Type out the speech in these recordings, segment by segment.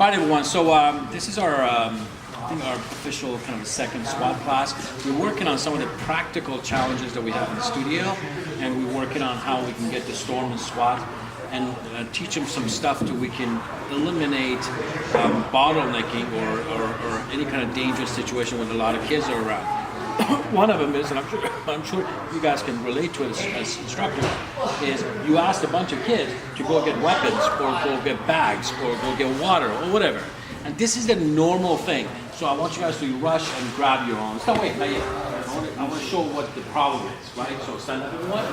Right, everyone. So this is our, I think our official kind of second SWAT class. We're working on some of the practical challenges that we have in the studio, and we're working on how we can get the Storm and SWAT and teach them some stuff so we can eliminate bottlenecking or any kind of dangerous situation when a lot of kids are around. One of them is, and I'm sure you guys can relate to it as instructors, is you asked a bunch of kids to go get weapons or go get bags or go get water or whatever. And this is the normal thing. So I want you guys to rush and grab your own. So wait, not yet. I want to show what the problem is, right? So stand up, everyone.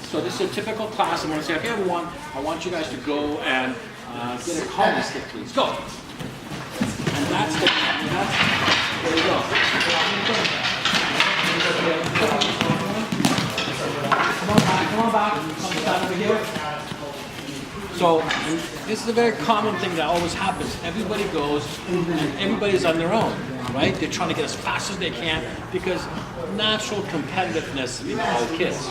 So this is a typical class. I'm going to say, okay, everyone, I want you guys to go and get a calming stick, please. Go. And that's the, there you go. Come on back. Come stand over here. So this is a very common thing that always happens. Everybody goes and everybody's on their own, right? They're trying to get as fast as they can because natural competitiveness in all kids.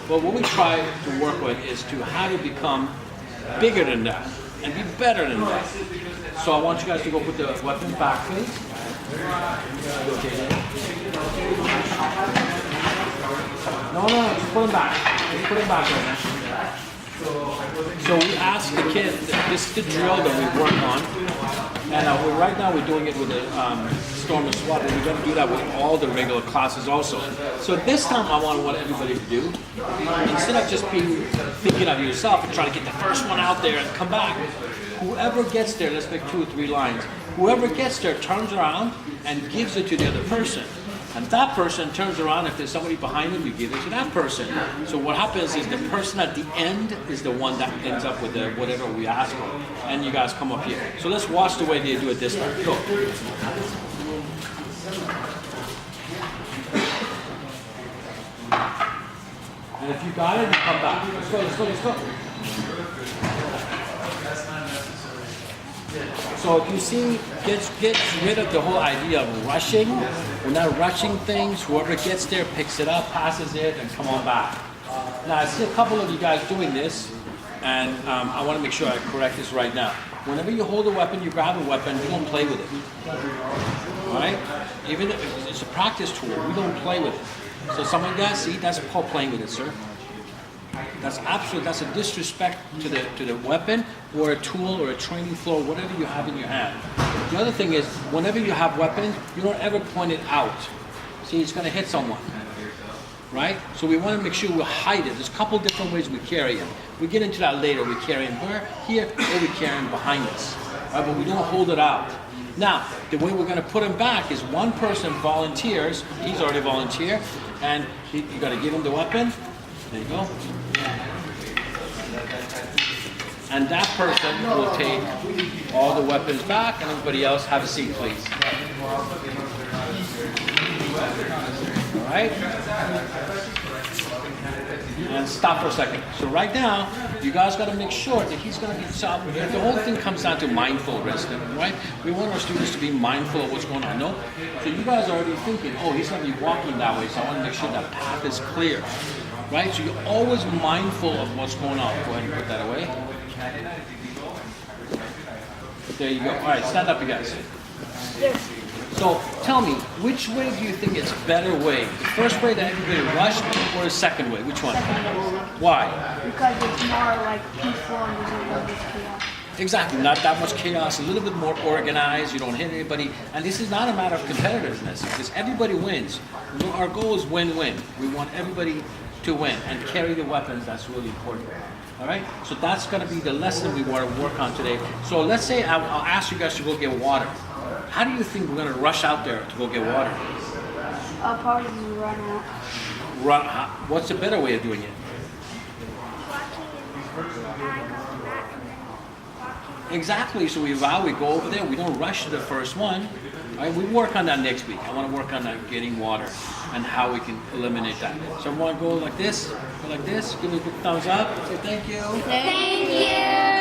But what we try to work with is to how to become bigger than that and be better than that. So I want you guys to go put the weapon back, please. No, just put them back. Just put them back right now. So we ask the kids, this is the drill that we work on, and right now we're doing it with the Storm and SWAT, and we're going to do that with all the regular classes also. So this time I want everybody to do, instead of just thinking of yourself and trying to get the first one out there and come back, whoever gets there, let's make 2 or 3 lines, whoever gets there turns around and gives it to the other person. And that person turns around, if there's somebody behind them, you give it to that person. So what happens is the person at the end is the one that ends up with whatever we ask for. And you guys come up here. So let's watch the way they do it this time. Go. And if you got it, you come back. Let's go. So if you see, gets rid of the whole idea of rushing. We're not rushing things. Whoever gets there picks it up, passes it, and come on back. Now I see a couple of you guys doing this, and I want to make sure I correct this right now. Whenever you hold a weapon, you grab a weapon, you don't play with it. All right? Even if it's a practice tool, we don't play with it. So some of you guys see, that's called playing with it, sir. That's a disrespect to the weapon or a tool or a training floor, whatever you have in your hand. The other thing is, whenever you have weapons, you don't ever point it out. See, it's going to hit someone, right? So we want to make sure we hide it. There's a couple different ways we carry it. We get into that later. We carry them here, or we carry them behind us, right? But we don't hold it out. Now, the way we're going to put them back is one person volunteers. He's already volunteered, and you got to give him the weapon. There you go. And that person will take all the weapons back, and everybody else have a seat, please. All right? And stop for a second. So right now, you guys got to make sure that he's going to be stopped. The whole thing comes down to mindful risk, right? We want our students to be mindful of what's going on. No? So you guys are already thinking, oh, he's going to be walking that way, so I want to make sure that path is clear. Right? So you're always mindful of what's going on. Go ahead and put that away. There you go. All right, stand up, you guys. Yes. So tell me, which way do you think is better way? The first way that everybody rushed, or the second way? Which one? Why? Because it's more like peaceful and there's a little bit of chaos. Exactly, not that much chaos, a little bit more organized, you don't hit anybody. And this is not a matter of competitiveness, because everybody wins. Our goal is win-win. We want everybody to win and carry the weapons. That's really important. All right, so that's going to be the lesson we want to work on today. So let's say I'll ask you guys to go get water. How do you think we're going to rush out there to go get water? I'll probably run out. What's a better way of doing it? Exactly. So we go over there. We don't rush to the first one. All right, we work on that next week. I want to work on that getting water and how we can eliminate that. So I want to go like this, give me a quick thumbs up, say thank you. Thank you.